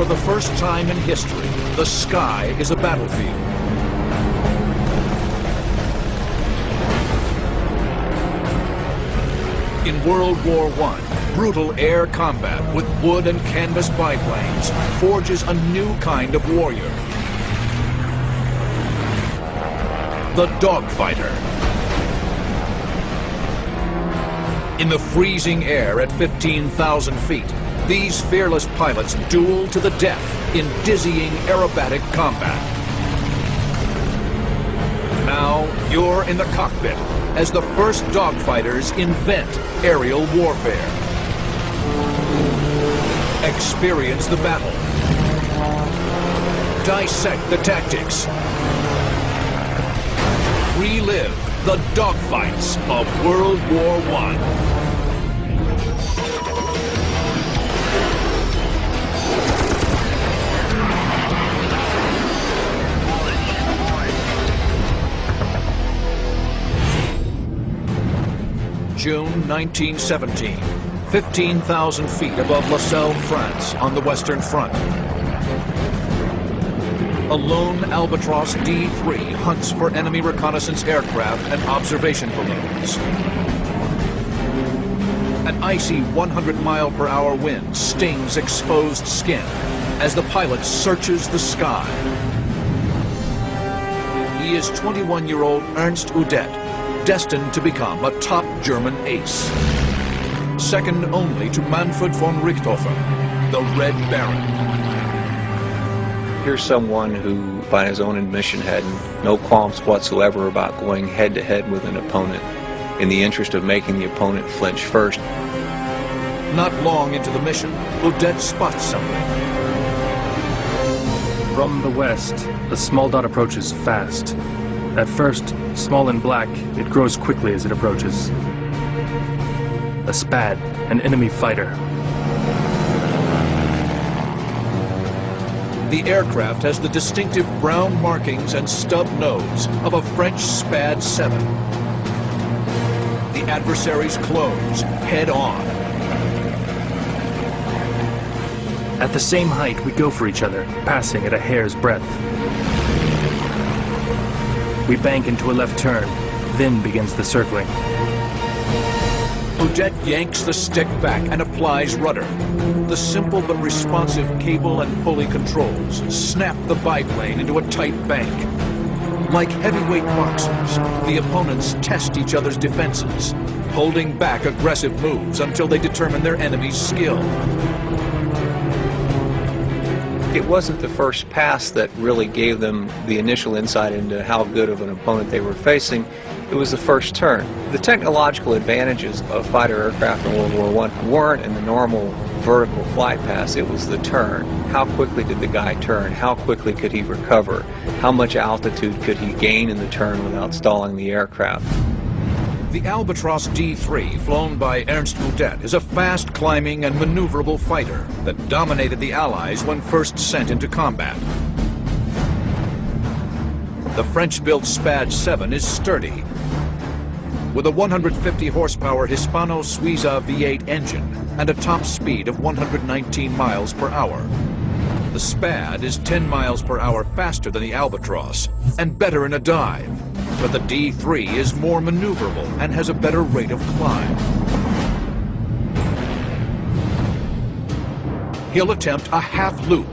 for the first time in history, the sky is a battlefield. In World War I, brutal air combat with wood and canvas biplanes forges a new kind of warrior. The dogfighter. In the freezing air at 15,000 feet, these fearless pilots duel to the death in dizzying aerobatic combat. Now you're in the cockpit as the first dogfighters invent aerial warfare. Experience the battle. Dissect the tactics. Relive the dogfights of World War I. June 1917, 15,000 feet above La Selle, France, on the Western Front. A lone Albatros D-3 hunts for enemy reconnaissance aircraft and observation balloons. An icy 100-mile-per-hour wind stings exposed skin as the pilot searches the sky. He is 21-year-old Ernst Udet, destined to become a top German ace. Second only to Manfred von Richthofen, the Red Baron. Here's someone who, by his own admission, had no qualms whatsoever about going head-to-head with an opponent in the interest of making the opponent flinch first. Not long into the mission, Udet spots something. From the west, a small dot approaches fast. At first, small and black, it grows quickly as it approaches. A Spad, an enemy fighter. The aircraft has the distinctive brown markings and stub nose of a French Spad 7. The adversaries close, head on. At the same height, we go for each other, passing at a hair's breadth. We bank into a left turn, then begins the circling. Udet yanks the stick back and applies rudder. The simple but responsive cable and pulley controls snap the biplane into a tight bank. Like heavyweight boxers, the opponents test each other's defenses, holding back aggressive moves until they determine their enemy's skill. It wasn't the first pass that really gave them the initial insight into how good of an opponent they were facing. It was the first turn. The technological advantages of fighter aircraft in World War I weren't in the normal vertical flight pass. It was the turn. How quickly did the guy turn? How quickly could he recover? How much altitude could he gain in the turn without stalling the aircraft? The Albatros D-3, flown by Ernst Udet, is a fast-climbing and maneuverable fighter that dominated the Allies when first sent into combat. The French-built Spad 7 is sturdy. With a 150-horsepower Hispano-Suiza V8 engine and a top speed of 119 miles per hour. The Spad is 10 miles per hour faster than the Albatros and better in a dive. But the D-3 is more maneuverable and has a better rate of climb. He'll attempt a half-loop,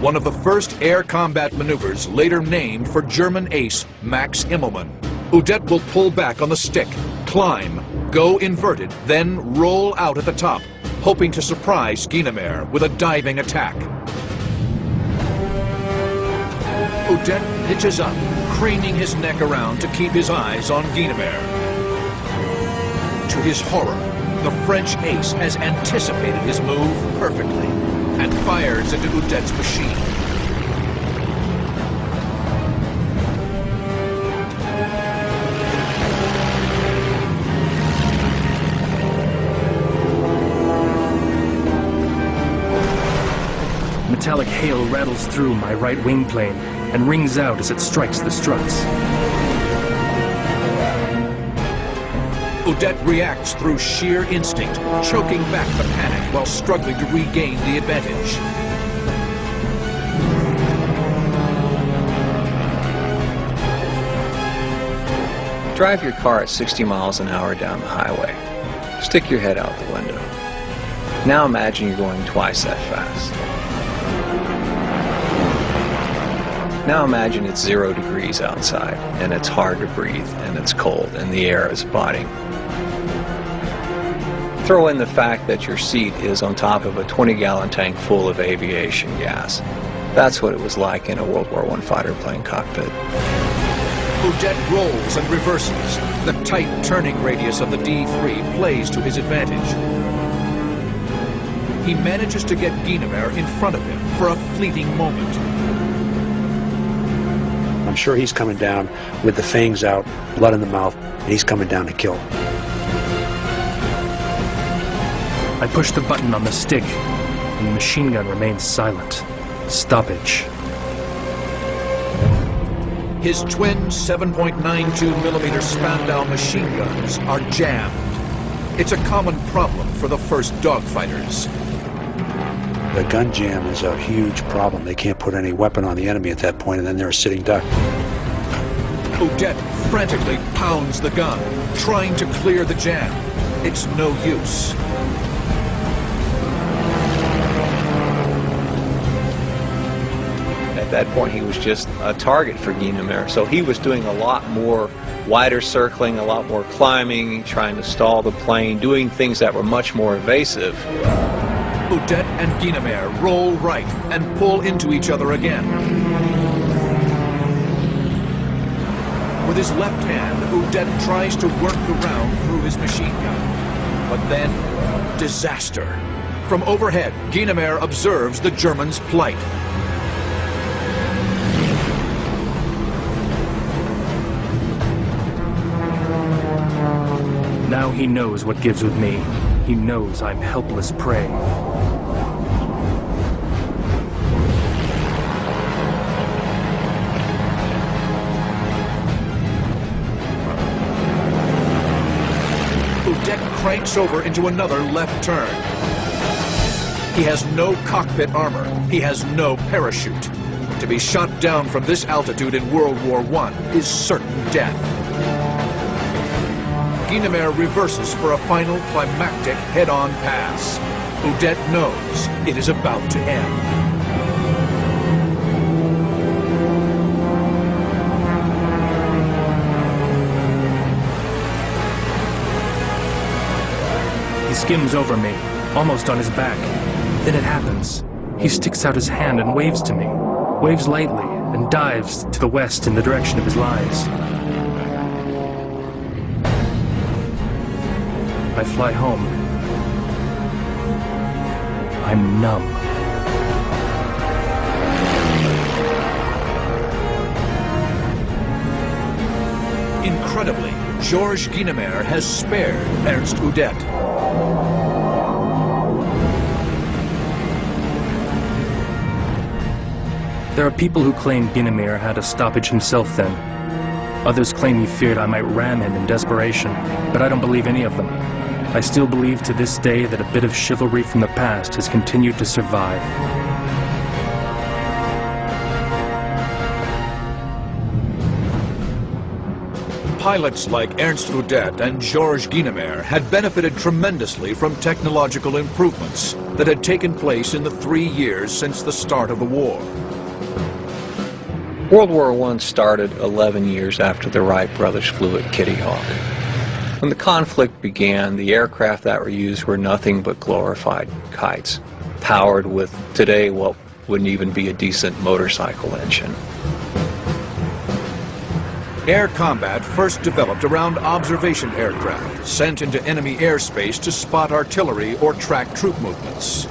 one of the first air combat maneuvers later named for German ace Max Immelmann. Udet will pull back on the stick, climb, go inverted, then roll out at the top, hoping to surprise Guynemer with a diving attack. Udet pitches up, craning his neck around to keep his eyes on Guynemer. To his horror, the French ace has anticipated his move perfectly and fires into Udet's machine. Metallic hail rattles through my right wing plane and rings out as it strikes the struts. Udet reacts through sheer instinct, choking back the panic while struggling to regain the advantage. Drive your car at 60 miles an hour down the highway. Stick your head out the window. Now imagine you're going twice that fast. Now imagine it's 0 degrees outside, and it's hard to breathe, and it's cold, and the air is biting. Throw in the fact that your seat is on top of a 20-gallon tank full of aviation gas. That's what it was like in a World War I fighter plane cockpit. Udet rolls and reverses. The tight turning radius of the D-3 plays to his advantage. He manages to get Guynemer in front of him for a fleeting moment. I'm sure he's coming down with the fangs out, blood in the mouth, and he's coming down to kill. I push the button on the stick, and the machine gun remains silent. Stoppage. His twin 7.92mm Spandau machine guns are jammed. It's a common problem for the first dogfighters. The gun jam is a huge problem. They can't put any weapon on the enemy at that point, and then they're a sitting duck. Udet frantically pounds the gun, trying to clear the jam. It's no use. At that point, he was just a target for Guynemer, so he was doing a lot more wider circling, a lot more climbing, trying to stall the plane, doing things that were much more evasive. Udet and Guynemer roll right and pull into each other again. With his left hand, Udet tries to work around through his machine gun. But then, disaster. From overhead, Guynemer observes the German's plight. Now he knows what gives with me. He knows I'm helpless prey. Udet cranks over into another left turn. He has no cockpit armor. He has no parachute. To be shot down from this altitude in World War I is certain death. Guynemer reverses for a final climactic head-on pass. Udet knows it is about to end. He skims over me, almost on his back. Then it happens. He sticks out his hand and waves to me, waves lightly, and dives to the west in the direction of his lines. I fly home. I'm numb. Incredibly, Georges Guynemer has spared Ernst Udet. There are people who claim Guynemer had a stoppage himself then. Others claim he feared I might ram him in desperation, but I don't believe any of them. I still believe to this day that a bit of chivalry from the past has continued to survive. Pilots like Ernst Udet and Georges Guynemer had benefited tremendously from technological improvements that had taken place in the 3 years since the start of the war. World War I started 11 years after the Wright brothers flew at Kitty Hawk. When the conflict began, the aircraft that were used were nothing but glorified kites, powered with, today, what wouldn't even be a decent motorcycle engine. Air combat first developed around observation aircraft sent into enemy airspace to spot artillery or track troop movements.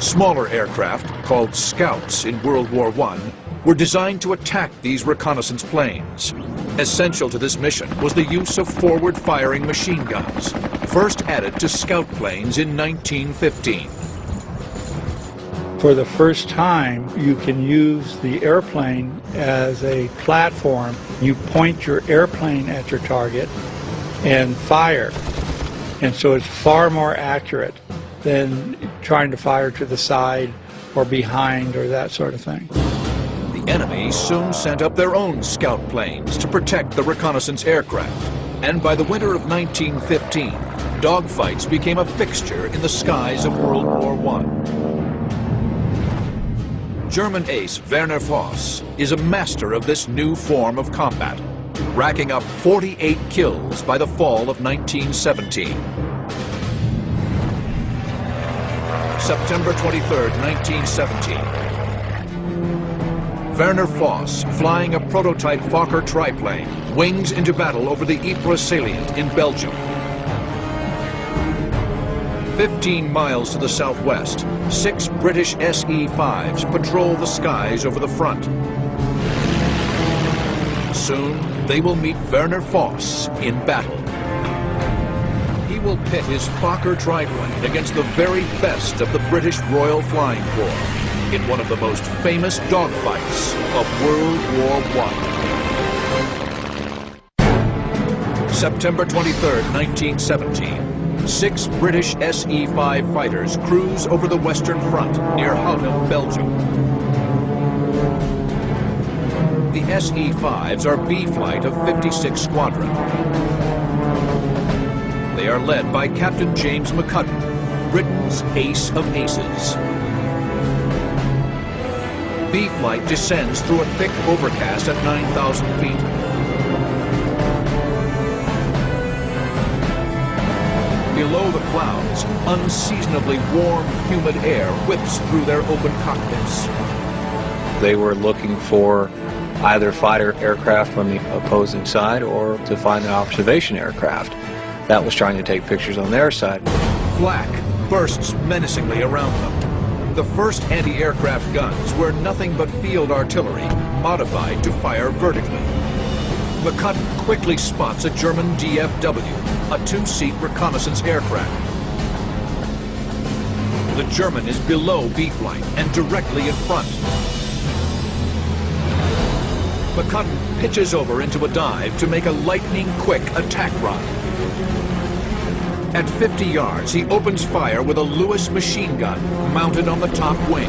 Smaller aircraft, called scouts in World War I, were designed to attack these reconnaissance planes. Essential to this mission was the use of forward-firing machine guns, first added to scout planes in 1915. For the first time, you can use the airplane as a platform. You point your airplane at your target and fire. And so it's far more accurate than trying to fire to the side or behind or that sort of thing. The The enemy soon sent up their own scout planes to protect the reconnaissance aircraft. And by the winter of 1915, dogfights became a fixture in the skies of World War I. German ace Werner Voss is a master of this new form of combat, racking up 48 kills by the fall of 1917. September 23, 1917. Werner Voss, flying a prototype Fokker triplane, wings into battle over the Ypres salient in Belgium. 15 miles to the southwest, 6 British SE-5s patrol the skies over the front. Soon, they will meet Werner Voss in battle. He will pit his Fokker triplane against the very best of the British Royal Flying Corps in one of the most famous dogfights of World War I. September 23, 1917. 6 British SE-5 fighters cruise over the Western Front near Houten, Belgium. The SE-5s are B Flight of 56 Squadron. They are led by Captain James McCudden, Britain's ace of aces. B Flight descends through a thick overcast at 9,000 feet. Below the clouds, unseasonably warm, humid air whips through their open cockpits. They were looking for either fighter aircraft from the opposing side or to find an observation aircraft that was trying to take pictures on their side. Flak bursts menacingly around them. The first anti-aircraft guns were nothing but field artillery, modified to fire vertically. McCudden quickly spots a German DFW, a 2-seat reconnaissance aircraft. The German is below B Flight and directly in front. McCudden pitches over into a dive to make a lightning-quick attack run. At 50 yards, he opens fire with a Lewis machine gun mounted on the top wing.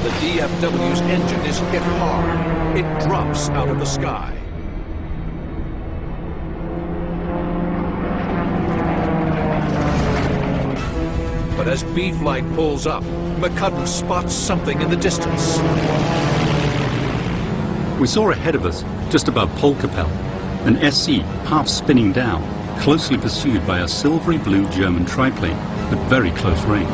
The DFW's engine is hit hard. It drops out of the sky. But as B Flight pulls up, McCudden spots something in the distance. We saw ahead of us, just above Polkapelle, an SE half spinning down, closely pursued by a silvery blue German triplane at very close range.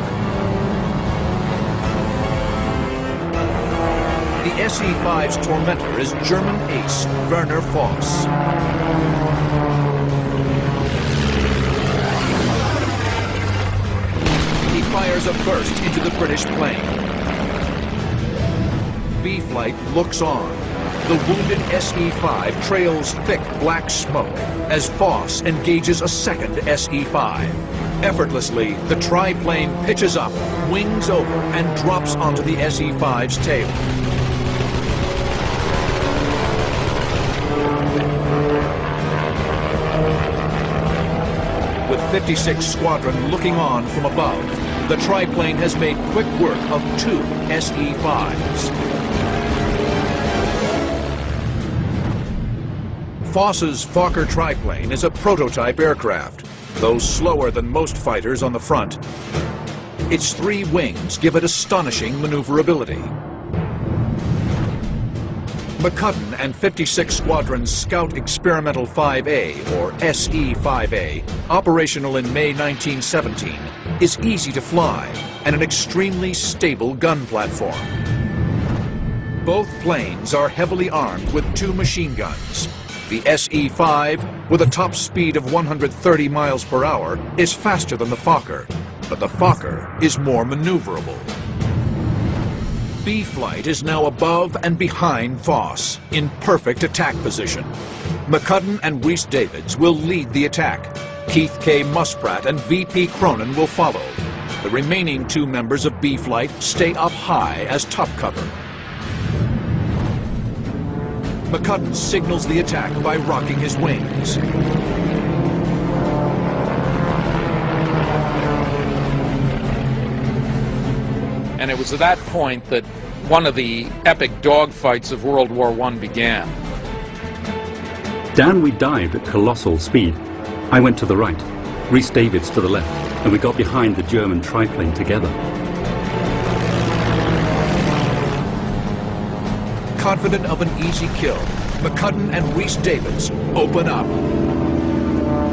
The SE-5's tormentor is German ace Werner Voss. He fires a burst into the British plane. B Flight looks on. The wounded SE-5 trails thick black smoke as Voss engages a second SE-5. Effortlessly, the triplane pitches up, wings over, and drops onto the SE-5's tail. With 56 Squadron looking on from above, the triplane has made quick work of 2 SE-5s. Voss's Fokker triplane is a prototype aircraft, though slower than most fighters on the front. Its 3 wings give it astonishing maneuverability. McCudden and 56 Squadron's Scout Experimental 5A, or SE-5A, operational in May 1917, is easy to fly and an extremely stable gun platform. Both planes are heavily armed with 2 machine guns. The SE-5, with a top speed of 130 miles per hour, is faster than the Fokker, but the Fokker is more maneuverable. B Flight is now above and behind Voss, in perfect attack position. McCudden and Rhys Davids will lead the attack. Keith K. Muspratt and VP Cronin will follow. The remaining 2 members of B Flight stay up high as top cover. McCudden signals the attack by rocking his wings. And it was at that point that one of the epic dogfights of World War I began. Down we dived at colossal speed. I went to the right, Rhys Davids to the left, and we got behind the German triplane together. Confident of an easy kill, McCudden and Rhys Davids open up.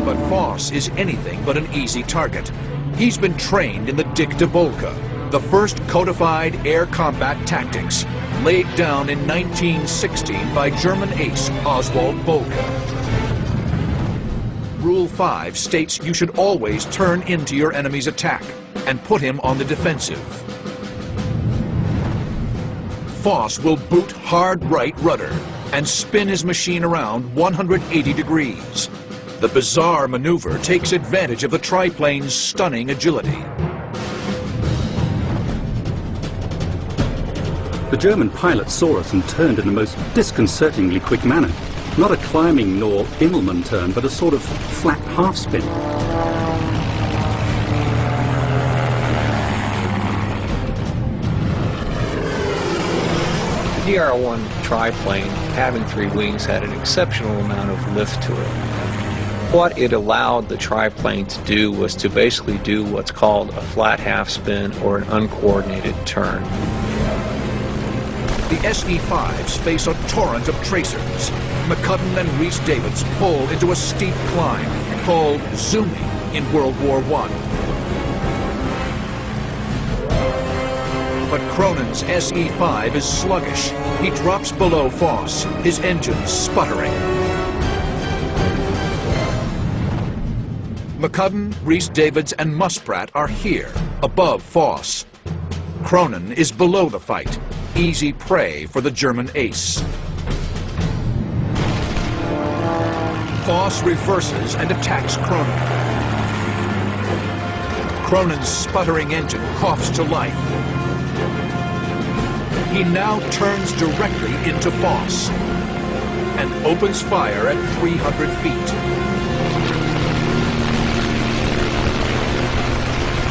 But Foss is anything but an easy target. He's been trained in the Dick DeBolke, the first codified air combat tactics, laid down in 1916 by German ace Oswald Bohlke. Rule 5 states you should always turn into your enemy's attack and put him on the defensive. Foss will boot hard right rudder and spin his machine around 180 degrees. The bizarre maneuver takes advantage of the triplane's stunning agility. The German pilot saw us and turned in the most disconcertingly quick manner. Not a climbing nor Immelmann turn, but a sort of flat half-spin. The DR-1 triplane, having 3 wings, had an exceptional amount of lift to it. What it allowed the triplane to do was to basically do what's called a flat half-spin or an uncoordinated turn. The SE-5s face a torrent of tracers. McCudden and Rhys Davids pull into a steep climb called zooming in World War I. But Cronin's SE-5 is sluggish. He drops below Foss, his engines sputtering. McCudden, Rhys Davids, and Musprat are here, above Foss. Cronin is below the fight, easy prey for the German ace. Foss reverses and attacks Cronin. Cronin's sputtering engine coughs to life. He now turns directly into Foss and opens fire at 300 feet.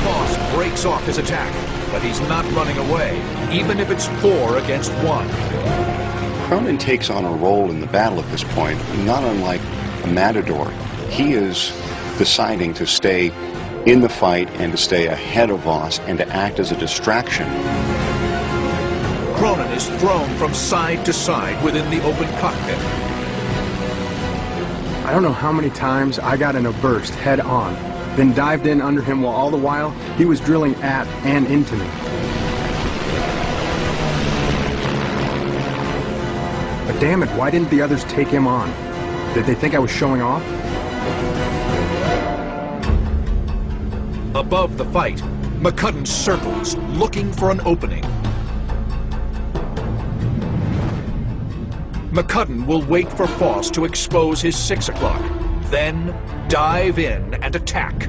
Foss breaks off his attack, but he's not running away, even if it's 4 against 1. Cronin takes on a role in the battle at this point, not unlike a matador. He is deciding to stay in the fight and to stay ahead of Voss and to act as a distraction. Cronin is thrown from side to side within the open cockpit. I don't know how many times I got in a burst head on, then dived in under him while all the while he was drilling at and into me. But damn it, why didn't the others take him on? Did they think I was showing off? Above the fight, McCudden circles, looking for an opening. McCudden will wait for Foss to expose his 6 o'clock, then dive in and attack.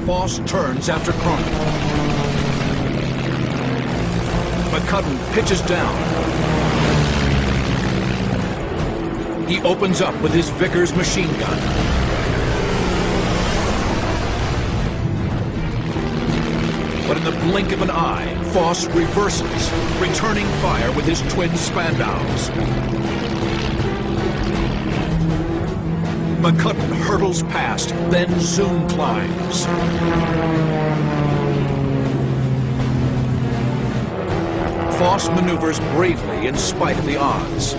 Foss turns after Cronin. McCudden pitches down. He opens up with his Vickers machine gun. But in the blink of an eye, Foss reverses, returning fire with his twin Spandaus. McCudden hurtles past, then zoom climbs. Foss maneuvers bravely in spite of the odds.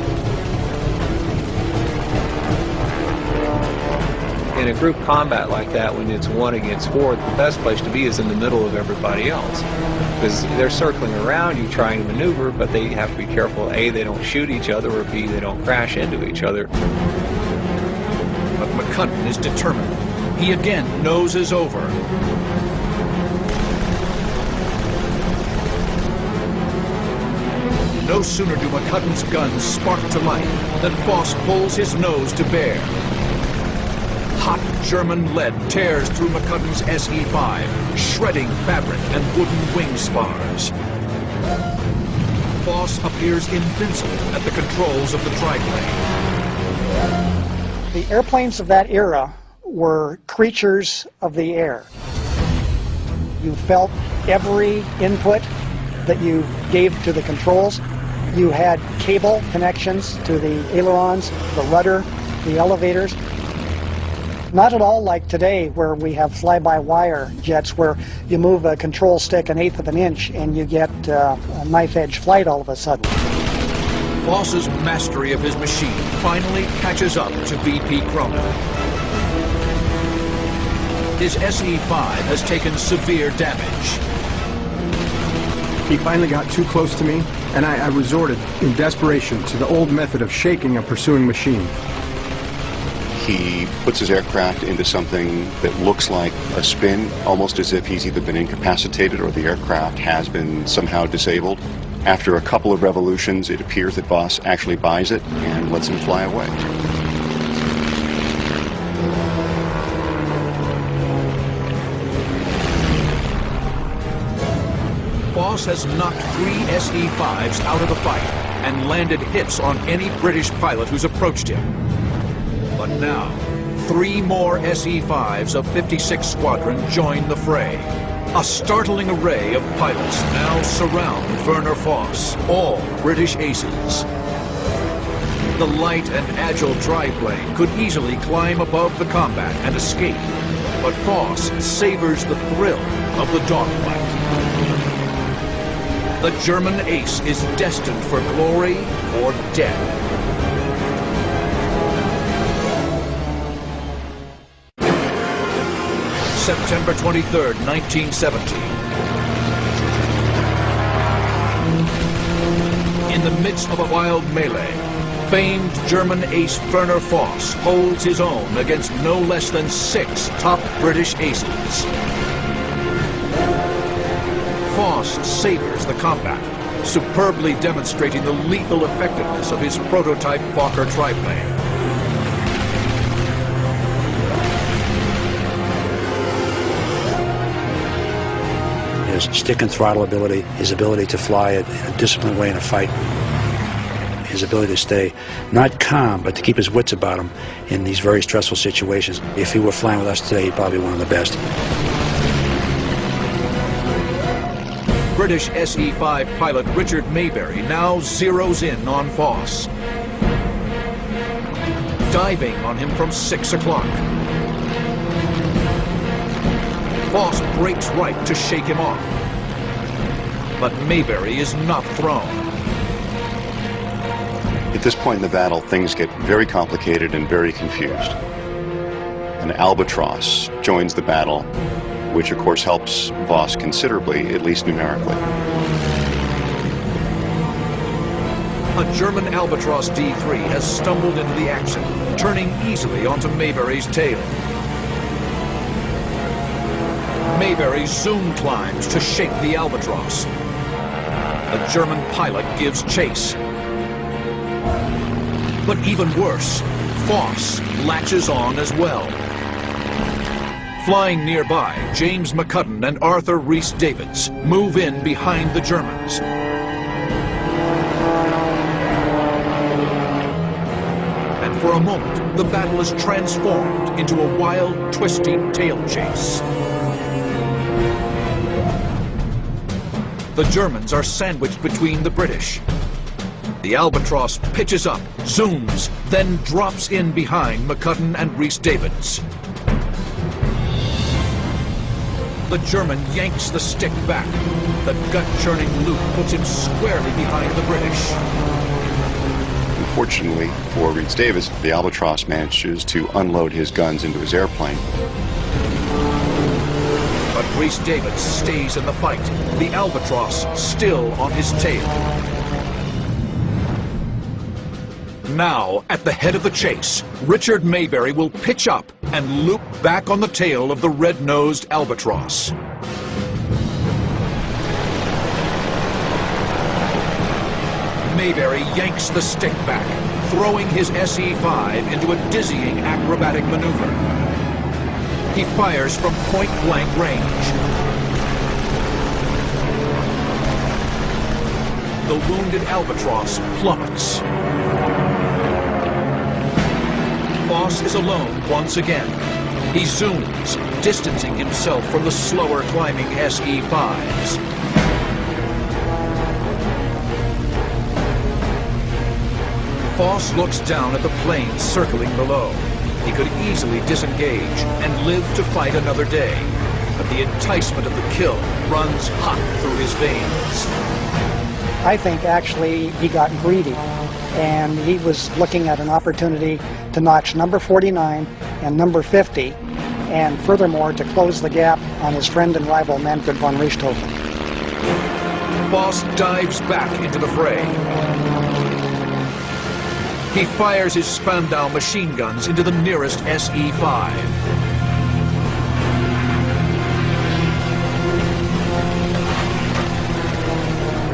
In a group combat like that, when it's 1 against 4, the best place to be is in the middle of everybody else. Because they're circling around you trying to maneuver, but they have to be careful, A, they don't shoot each other, or B, they don't crash into each other. But McCudden is determined. He again noses over. No sooner do McCudden's guns spark to life than Foss pulls his nose to bear. Hot German lead tears through McCudden's SE-5, shredding fabric and wooden wing spars. Foss appears invincible at the controls of the triplane. The airplanes of that era were creatures of the air. You felt every input, that you gave to the controls. You had cable connections to the ailerons, the rudder, the elevators. Not at all like today, where we have fly-by-wire jets where you move a control stick 1/8 of an inch and you get a knife-edge flight all of a sudden. Voss's mastery of his machine finally catches up to VP Cronin. His SE-5 has taken severe damage. He finally got too close to me, and I resorted, in desperation, to the old method of shaking a pursuing machine. He puts his aircraft into something that looks like a spin, almost as if he's either been incapacitated or the aircraft has been somehow disabled. After a couple of revolutions, it appears that Voss actually buys it and lets him fly away. Voss has knocked 3 SE-5s out of the fight and landed hits on any British pilot who's approached him. But now, 3 more SE-5s of 56 Squadron join the fray. A startling array of pilots now surround Werner Voss, all British aces. The light and agile triplane could easily climb above the combat and escape, but Voss savors the thrill of the dogfight. The German ace is destined for glory or death. September 23rd, 1917. In the midst of a wild melee, famed German ace Werner Voss holds his own against no less than 6 top British aces. Voss savors the combat, superbly demonstrating the lethal effectiveness of his prototype Fokker triplane. His stick and throttle ability, his ability to fly it in a disciplined way in a fight, his ability to stay not calm, but to keep his wits about him in these very stressful situations. If he were flying with us today, he'd probably be one of the best. British SE-5 pilot Richard Mayberry now zeroes in on Voss, diving on him from 6 o'clock. Voss breaks right to shake him off, but Mayberry is not thrown. At this point in the battle, things get very complicated and very confused. An Albatross joins the battle, which of course helps Voss considerably, at least numerically. A German Albatross D3 has stumbled into the action, turning easily onto Mayberry's tail. Mayberry zoom climbs to shake the Albatross. The German pilot gives chase. But even worse, Voss latches on as well. Flying nearby, James McCudden and Arthur Rhys-Davids move in behind the Germans. And for a moment, the battle is transformed into a wild, twisting tail chase. The Germans are sandwiched between the British. The Albatross pitches up, zooms, then drops in behind McCudden and Rhys-Davids. The German yanks the stick back. The gut-churning loop puts him squarely behind the British. Unfortunately for Rhys-Davids, the Albatross manages to unload his guns into his airplane. But Rhys-Davids stays in the fight, the Albatross still on his tail. Now, at the head of the chase, Richard Mayberry will pitch up and loop back on the tail of the red-nosed Albatross. Mayberry yanks the stick back, throwing his SE-5 into a dizzying acrobatic maneuver. He fires from point-blank range. The wounded Albatross plummets. Voss is alone once again. He zooms, distancing himself from the slower climbing SE-5s. Foss looks down at the planes circling below. He could easily disengage and live to fight another day. But the enticement of the kill runs hot through his veins. I think actually he got greedy, and he was looking at an opportunity to notch number 49 and number 50, and furthermore to close the gap on his friend and rival Manfred von Richthofen. Foss dives back into the fray. He fires his Spandau machine guns into the nearest SE-5.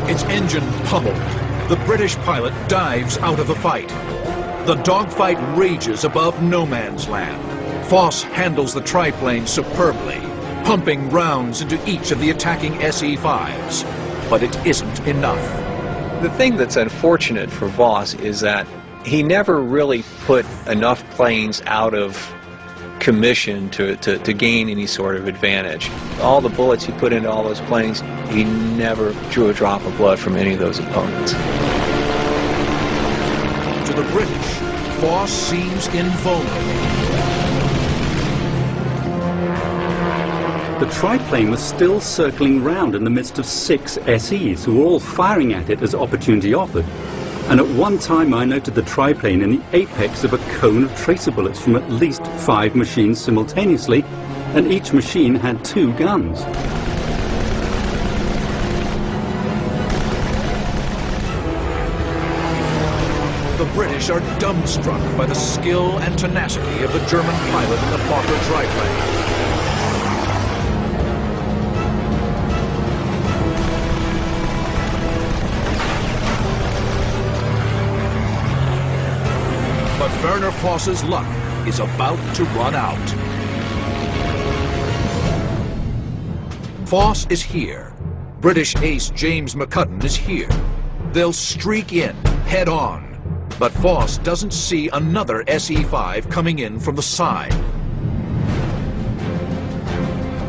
Its engine pummeled. The British pilot dives out of the fight. The dogfight rages above no man's land. Foss handles the triplane superbly, pumping rounds into each of the attacking SE-5s. But it isn't enough. The thing that's unfortunate for Voss is that he never really put enough planes out of commission to gain any sort of advantage. All the bullets he put into all those planes, he never drew a drop of blood from any of those opponents. To the British, Foss seems invulnerable. The triplane was still circling round in the midst of 6 SEs who were all firing at it as opportunity offered. And at one time I noted the triplane in the apex of a cone of tracer bullets from at least 5 machines simultaneously, and each machine had 2 guns. The British are dumbstruck by the skill and tenacity of the German pilot in the Fokker triplane. But Werner Voss's luck is about to run out. Voss is here. British ace James McCudden is here. They'll streak in, head on. But Voss doesn't see another SE-5 coming in from the side.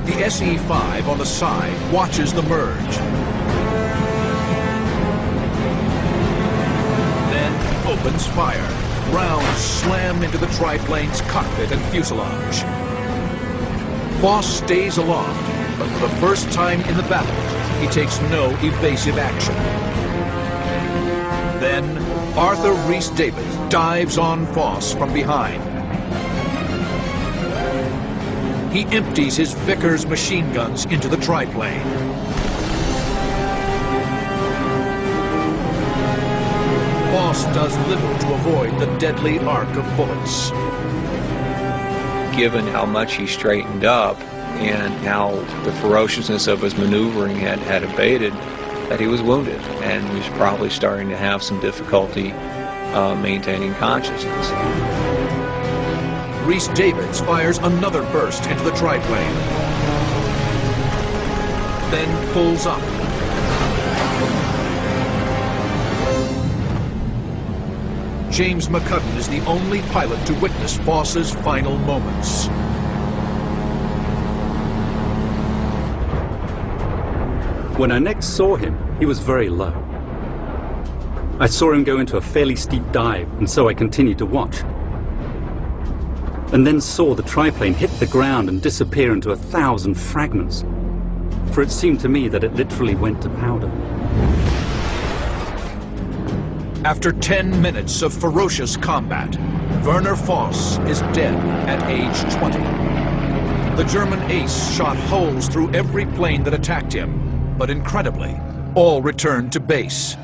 The SE-5 on the side watches the merge. Then opens fire. Rounds slam into the triplane's cockpit and fuselage. Voss stays aloft, but for the first time in the battle, he takes no evasive action. Then Arthur Rhys-Davids dives on Voss from behind. He empties his Vickers machine guns into the triplane. Voss does little to avoid the deadly arc of bullets. Given how much he straightened up and how the ferociousness of his maneuvering had abated, that he was wounded and he was probably starting to have some difficulty maintaining consciousness. Rhys-Davids fires another burst into the triplane, then pulls up. James McCudden is the only pilot to witness Voss's final moments. When I next saw him, he was very low. I saw him go into a fairly steep dive, and so I continued to watch. And then saw the triplane hit the ground and disappear into 1,000 fragments. For it seemed to me that it literally went to powder. After 10 minutes of ferocious combat, Werner Voss is dead at age 20. The German ace shot holes through every plane that attacked him, but incredibly, all returned to base.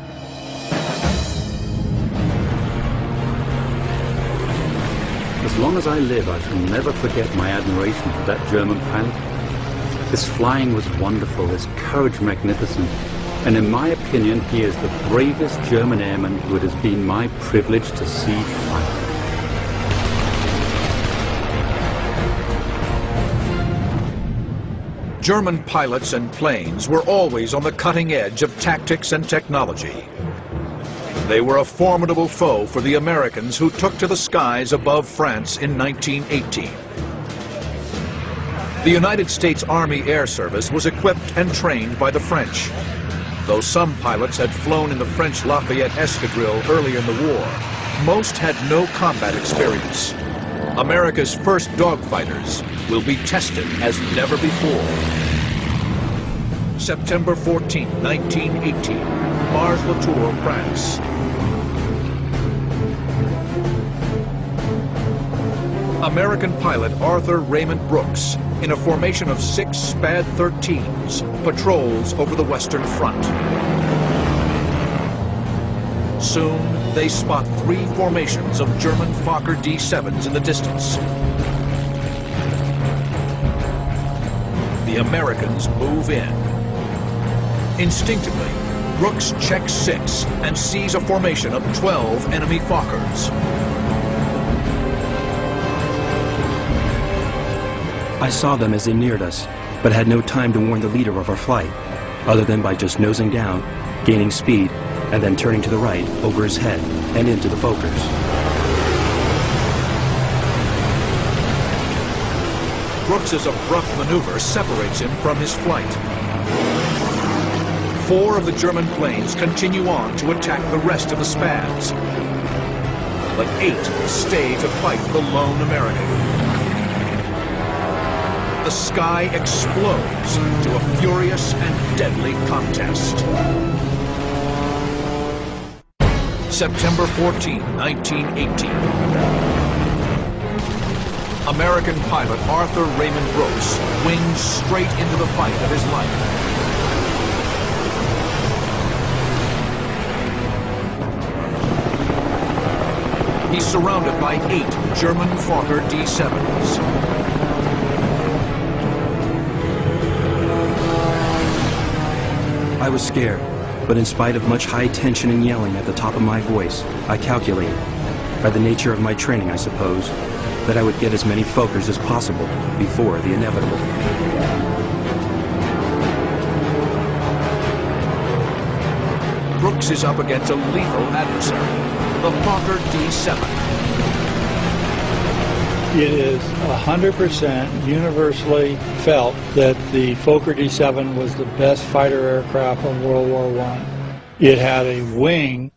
As long as I live, I shall never forget my admiration for that German pilot. His flying was wonderful, his courage magnificent, and in my opinion, he is the bravest German airman who it has been my privilege to see fly. German pilots and planes were always on the cutting edge of tactics and technology. They were a formidable foe for the Americans who took to the skies above France in 1918. The United States Army Air Service was equipped and trained by the French. Though some pilots had flown in the French Lafayette Escadrille earlier in the war, Most had no combat experience. America's first dogfighters will be tested as never before. September 14, 1918, Mars-la-Tour, France. American pilot Arthur Raymond Brooks, in a formation of 6 SPAD 13s, patrols over the Western Front. Soon, they spot 3 formations of German Fokker D-7s in the distance. The Americans move in. Instinctively, Brooks checks 6 and sees a formation of 12 enemy Fokkers. I saw them as they neared us, but had no time to warn the leader of our flight, other than by just nosing down, gaining speed, and then turning to the right, over his head, and into the Fokkers. Brooks's abrupt maneuver separates him from his flight. 4 of the German planes continue on to attack the rest of the SPADs, but 8 stay to fight the lone American. The sky explodes to a furious and deadly contest. September 14, 1918. American pilot Arthur Raymond Brooks wings straight into the fight of his life. He's surrounded by 8 German Fokker D-7s. I was scared, but in spite of much high tension and yelling at the top of my voice, I calculated, by the nature of my training I suppose, that I would get as many Fokkers as possible before the inevitable. Brooks is up against a lethal adversary, the Fokker D-7. It is 100% universally felt that the Fokker D-7 was the best fighter aircraft of World War I. It had a wing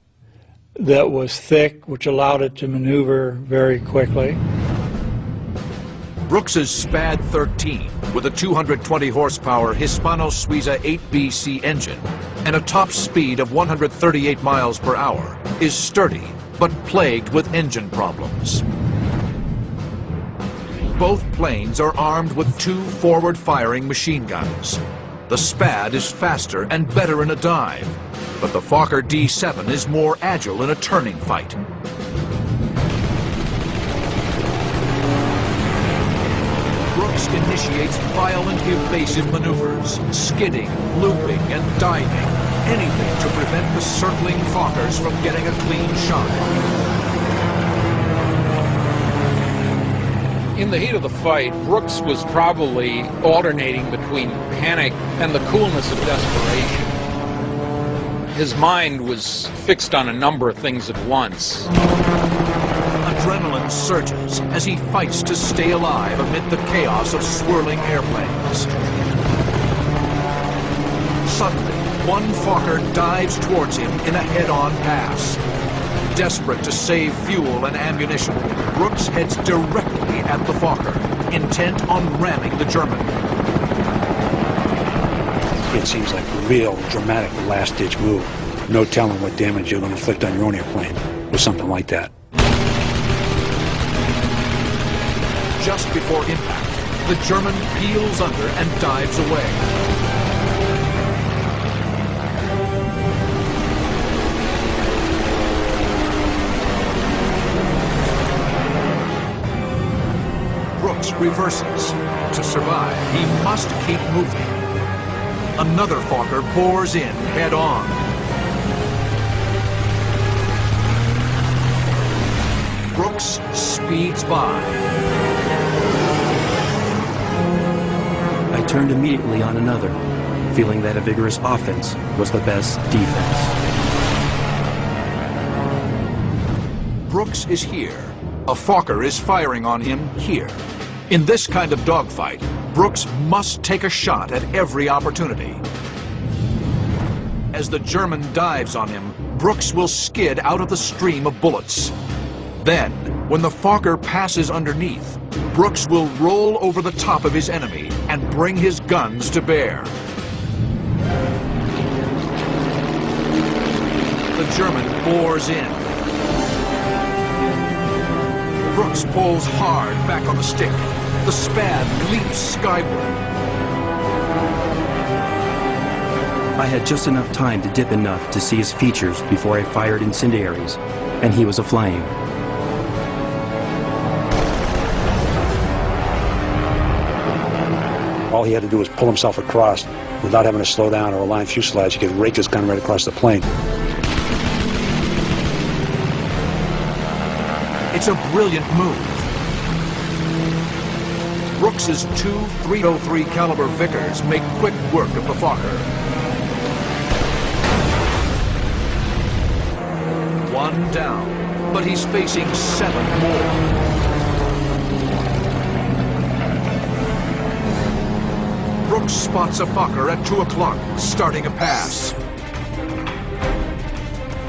that was thick, which allowed it to maneuver very quickly. Brooks's SPAD 13, with a 220 horsepower Hispano-Suiza 8BC engine and a top speed of 138 miles per hour, is sturdy but plagued with engine problems. Both planes are armed with 2 forward-firing machine guns. The SPAD is faster and better in a dive, but the Fokker D-7 is more agile in a turning fight. Brooks initiates violent evasive maneuvers, skidding, looping, and diving, anything to prevent the circling Fokkers from getting a clean shot. In the heat of the fight, Brooks was probably alternating between panic and the coolness of desperation. His mind was fixed on a number of things at once. Adrenaline surges as he fights to stay alive amid the chaos of swirling airplanes. Suddenly, one Fokker dives towards him in a head-on pass. Desperate to save fuel and ammunition, Brooks heads directly at the Fokker, intent on ramming the German. It seems like a real dramatic last-ditch move. No telling what damage you're going to inflict on your own airplane with something like that. Just before impact, the German peels under and dives away. Brooks reverses. To survive, he must keep moving. Another Fokker bores in head-on. Brooks speeds by. I turned immediately on another, feeling that a vigorous offense was the best defense. Brooks is here. A Fokker is firing on him here. In this kind of dogfight, Brooks must take a shot at every opportunity. As the German dives on him, Brooks will skid out of the stream of bullets. Then, when the Fokker passes underneath, Brooks will roll over the top of his enemy and bring his guns to bear. The German bores in. Brooks pulls hard back on the stick. The Spad leaps skyward. I had just enough time to dip enough to see his features before I fired incendiaries, and he was aflame. All he had to do was pull himself across without having to slow down or align fuselage. He could rake his gun right across the plane. It's a brilliant move. Brooks's two .303 caliber Vickers make quick work of the Fokker. One down, but he's facing 7 more. Brooks spots a Fokker at 2 o'clock, starting a pass.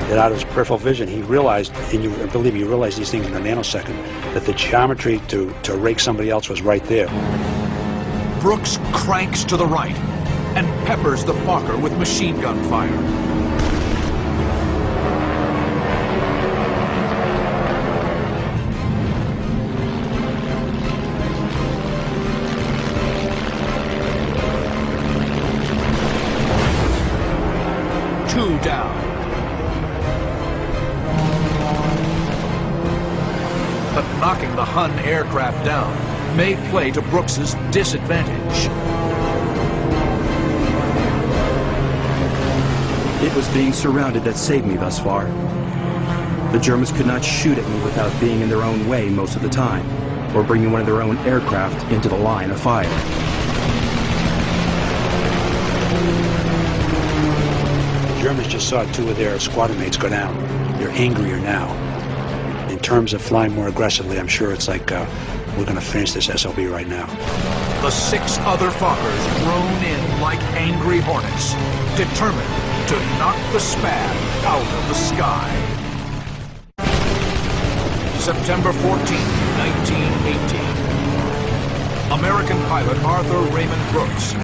And out of his peripheral vision, he realized, and I believe he realized these things in a nanosecond, that the geometry to rake somebody else was right there. Brooks cranks to the right and peppers the Fokker with machine gun fire. Two down. But knocking the Hun aircraft down may play to Brooks's disadvantage. It was being surrounded that saved me thus far. The Germans could not shoot at me without being in their own way most of the time, or bringing one of their own aircraft into the line of fire. The Germans just saw 2 of their squadron mates go down. They're angrier now. In terms of flying more aggressively, I'm sure it's like we're going to finish this SOB right now. The 6 other Fokkers drone in like angry hornets, determined to knock the Spad out of the sky. September 14, 1918. American pilot Arthur Raymond Brooks